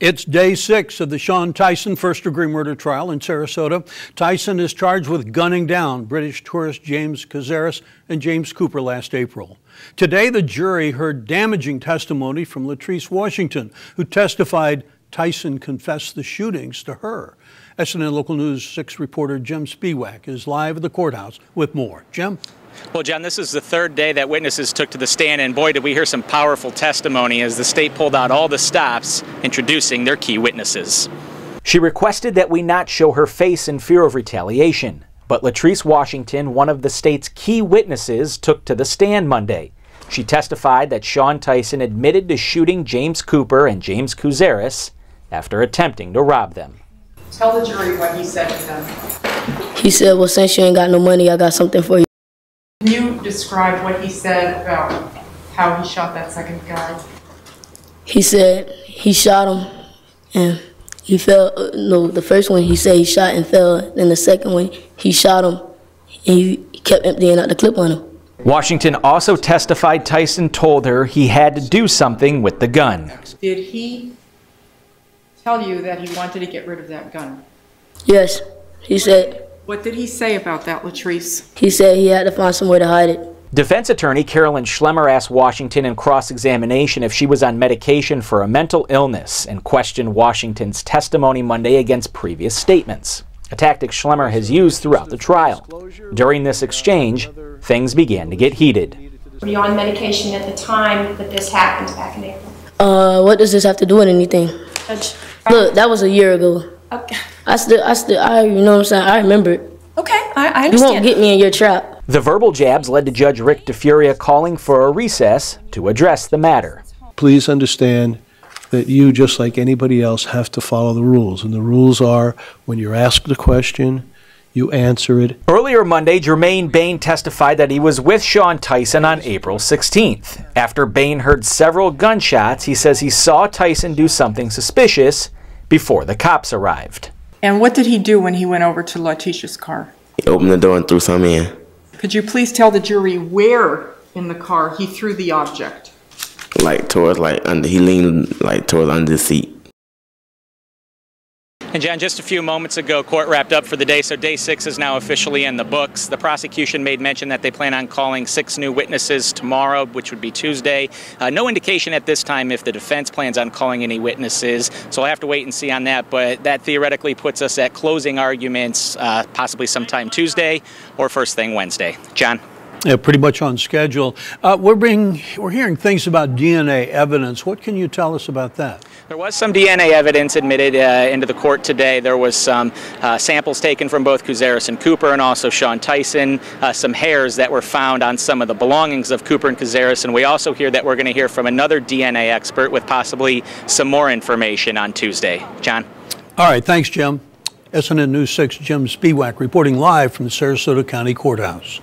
It's day 6 of the Shawn Tyson first-degree murder trial in Sarasota. Tyson is charged with gunning down British tourist James Kouzaris and James Cooper last April. Today, the jury heard damaging testimony from LaTreece Washington, who testified Tyson confessed the shootings to her. SNN Local News 6 reporter Jim Spiewak is live at the courthouse with more. Jim? Well, John, this is the third day that witnesses took to the stand, and boy, did we hear some powerful testimony as the state pulled out all the stops, introducing their key witnesses. She requested that we not show her face in fear of retaliation, but LaTreece Washington, one of the state's key witnesses, took to the stand Monday. She testified that Shawn Tyson admitted to shooting James Cooper and James Kouzaris after attempting to rob them. Tell the jury what he said to them. He said, well, since you ain't got no money, I got something for you. Can you describe what he said about how he shot that second guy? He said he shot him and he fell. No, the first one he said he shot and fell. Then the second one he shot him and he kept emptying out the clip on him. Washington also testified Tyson told her he had to do something with the gun. Did he tell you that he wanted to get rid of that gun? Yes, he said. What did he say about that, LaTreece? He said he had to find somewhere to hide it. Defense attorney Carolyn Schlemmer asked Washington in cross-examination if she was on medication for a mental illness and questioned Washington's testimony Monday against previous statements, a tactic Schlemmer has used throughout the trial. During this exchange, things began to get heated. Were you on medication at the time that this happened back in April? What does this have to do with anything? Look, that was a year ago. Okay. you know what I'm saying? I remember it. Okay, I understand. You won't get me in your trap. The verbal jabs led to Judge Rick DeFuria calling for a recess to address the matter. Please understand that you, just like anybody else, have to follow the rules. And the rules are, when you're asked a question, you answer it. Earlier Monday, Jermaine Bain testified that he was with Shawn Tyson on April 16th. After Bain heard several gunshots, he says he saw Tyson do something suspicious before the cops arrived. And what did he do when he went over to LaTreece's car? He opened the door and threw some in. Could you please tell the jury where in the car he threw the object? Like towards, he leaned towards under the seat. And John, just a few moments ago, court wrapped up for the day, so day 6 is now officially in the books. The prosecution made mention that they plan on calling 6 new witnesses tomorrow, which would be Tuesday. No indication at this time if the defense plans on calling any witnesses, so I'll have to wait and see on that, but that theoretically puts us at closing arguments possibly sometime Tuesday or first thing Wednesday. John? Yeah, pretty much on schedule. We're hearing things about DNA evidence. What can you tell us about that? There was some DNA evidence admitted into the court today. There was some samples taken from both Kouzaris and Cooper and also Shawn Tyson, some hairs that were found on some of the belongings of Cooper and Kouzaris, and we also hear that we're going to hear from another DNA expert with possibly some more information on Tuesday. John? All right, thanks, Jim. SNN News 6 Jim Spiewak reporting live from the Sarasota County Courthouse.